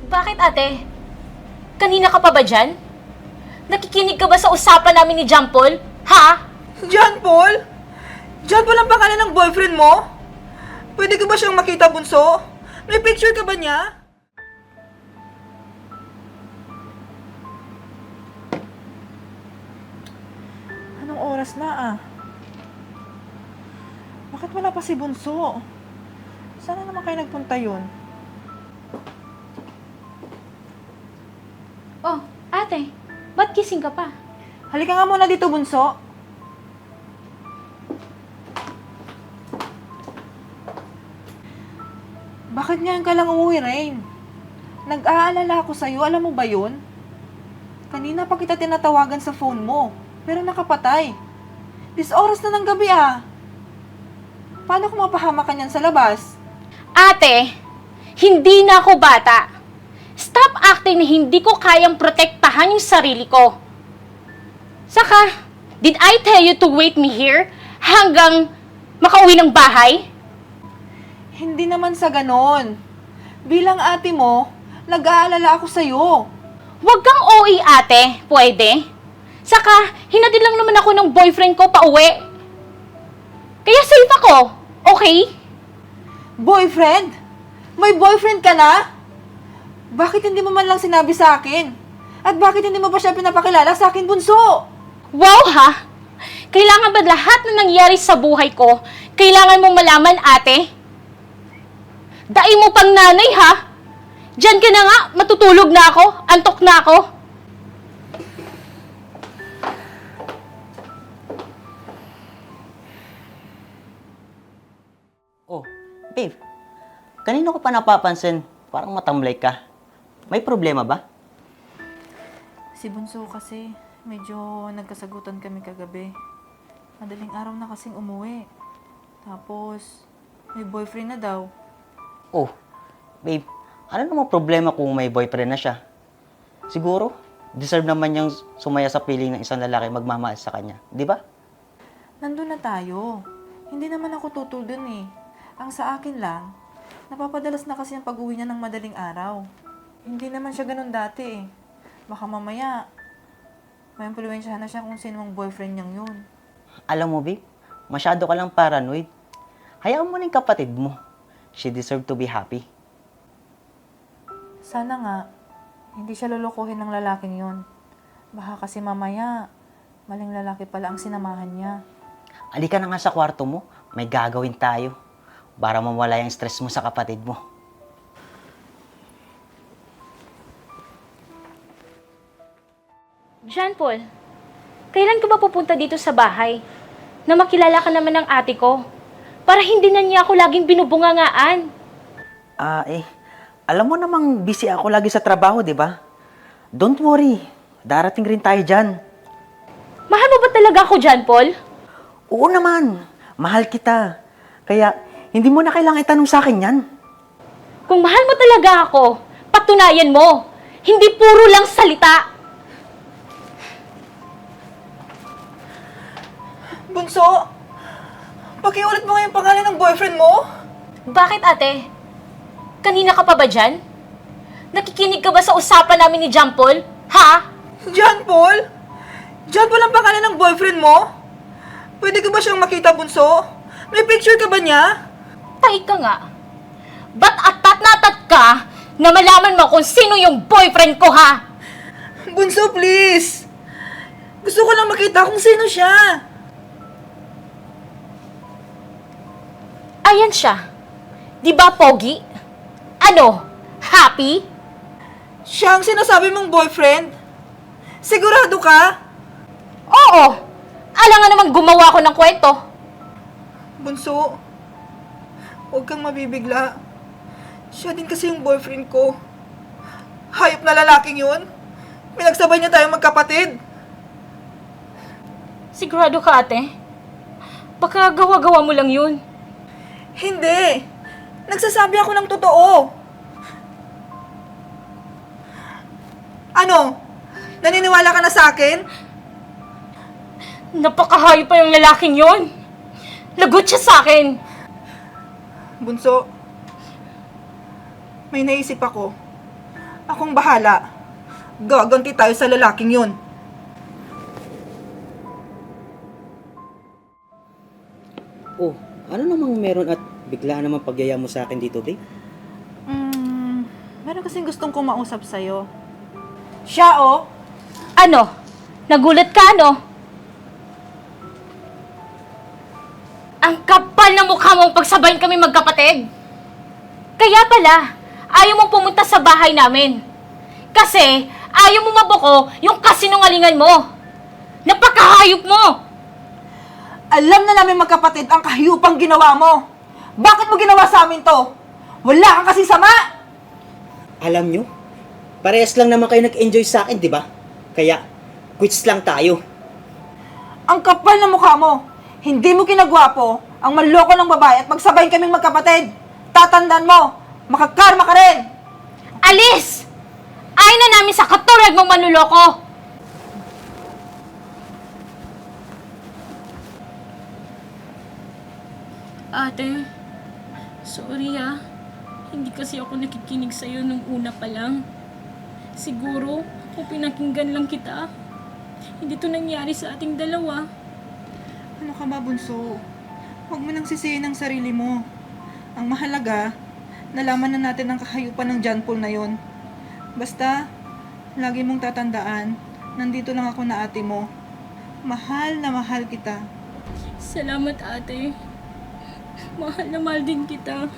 Bakit ate? Kanina ka pa ba dyan? Nakikinig ka ba sa usapan namin ni John Paul? Ha? John Paul? John Paul ang pangalan ng boyfriend mo? Pwede ko ba siyang makita, bunso? May picture ka ba niya? Anong oras na Bakit wala pa si bunso? Sana naman kayo nagpunta yun? Oh, ate, ba't gising ka pa? Halika nga muna dito, bunso. Bakit ngayon ka lang umuwi, Rain? Nag-aalala ako sa'yo, alam mo ba yun? Kanina pa kita tinatawagan sa phone mo, pero nakapatay. This oras na ng gabi Paano kung mapahamak ka niyan sa labas? Ate, hindi na ako bata. Stop acting na hindi ko kayang protektahan yung sarili ko. Saka, did I tell you to wait me here hanggang makauwi ng bahay? Hindi naman sa ganon. Bilang ate mo, nag-aalala ako sa'yo. Huwag kang OA ate, pwede? Saka, hinatid lang naman ako ng boyfriend ko pa uwi. Kaya safe ako, okay? Boyfriend? May boyfriend ka na? Bakit hindi mo man lang sinabi sa akin? At bakit hindi mo pa siya pinapakilala sa akin, bunso? Wow ha! Kailangan ba lahat na nangyari sa buhay ko, kailangan mong malaman ate? Dai mo pang nanay ha! Diyan ka na nga, matutulog na ako, antok na ako. Oh, babe. Kanino ko pa napapansin? Parang matamlay ka. May problema ba? Si bunso kasi, medyo nagkasagutan kami kagabi. Madaling araw na kasing umuwi. Tapos, may boyfriend na daw. Oh, babe. Ano namang problema kung may boyfriend na siya? Siguro, deserve naman niyang sumaya sa piling ng isang lalaki magmamahal sa kanya. Di ba? Nandun na tayo. Hindi naman ako tutol dun Ang sa akin lang, napapadalas na kasi ang pag-uwi niya ng madaling araw. Hindi naman siya ganun dati Baka mamaya, may impluwensyahan na siya kung sino ang boyfriend niyang yun. Alam mo, babe, masyado ka lang paranoid. Hayaan mo na yung kapatid mo. She deserve to be happy. Sana nga, hindi siya lulukuhin ng lalaking yun. Baka kasi mamaya, maling lalaki pala ang sinamahan niya. Alika na nga sa kwarto mo. May gagawin tayo. Para mawala yung stress mo sa kapatid mo. John Paul, kailan ka ba pupunta dito sa bahay? Na makilala ka naman ng ate ko. Para hindi na niya ako laging binubungangaan. Alam mo namang busy ako lagi sa trabaho, di ba? Don't worry. Darating rin tayo dyan. Mahal mo ba talaga ako, John Paul? Oo naman. Mahal kita. Kaya, hindi mo na kailangan itanong sa akin yan. Kung mahal mo talaga ako, patunayan mo. Hindi puro lang salita. Bunso, pakiulit mo nga yung pangalan ng boyfriend mo? Bakit ate? Kanina ka pa ba dyan? Nakikinig ka ba sa usapan namin ni John Paul? Ha? John Paul? John Paul ang pangalan ng boyfriend mo? Pwede ko ba siyang makita, bunso? May picture ka ba niya? Tahi ka nga. Ba't atat na atat ka na malaman mo kung sino yung boyfriend ko, ha? Bunso, please! Gusto ko lang makita kung sino siya. Ayan siya. Di ba, Pogi? Ano? Happy? Siya ang sinasabi mong boyfriend? Sigurado ka? Oo. Alam nga naman gumawa ko ng kwento. Bunso, huwag kang mabibigla. Siya din kasi yung boyfriend ko. Hayop na lalaking yun. Pinagsabay niya tayong magkapatid. Sigurado ka, ate? Baka gawa-gawa mo lang yun. Hindi. Nagsasabi ako ng totoo. Ano? Naniniwala ka na sa akin? Napakahayop pa yung lalaking yun. Lagot siya sa akin. Bunso, may naisip ako. Akong bahala. Gaganti tayo sa lalaking yun. Oh, ano namang meron at bigla naman pagyaya mo sa akin dito, babe? Meron kasing gustong kumausap sa'yo. Siya, oh. Ano? Nagulat ka, ano? Ang kapal na mukha mong pagsabayin kami magkapatid. Kaya pala, ayaw mong pumunta sa bahay namin. Kasi, ayaw mo mabuko yung kasinungalingan mo. Napakahayop mo! Alam na namin magkapatid ang kahiyupang ginawa mo. Bakit mo ginawa sa amin to? Wala kang kasi sama! Alam nyo, parehas lang naman kayo nag-enjoy sa akin, di ba? Kaya, quits lang tayo. Ang kapal na mukha mo. Hindi mo kinagwapo ang manloko ng babae at magsabayin kaming magkapatid. Tatandaan mo, makakarma ka rin. Alis! Ayaw na namin sa katulad mong manluloko! Ate, sorry ah. Hindi kasi ako nakikinig sa'yo nung una pa lang. Siguro, kung pinakinggan lang kita, hindi to nangyari sa ating dalawa. Ano ka ba, bunso? Huwag mo nang sisihin ang sarili mo. Ang mahalaga, nalaman na natin ang kahayupan ng John Paul na yon. Basta, lagi mong tatandaan, nandito lang ako na ate mo. Mahal na mahal kita. Salamat ate. Mahal na mahal din kita.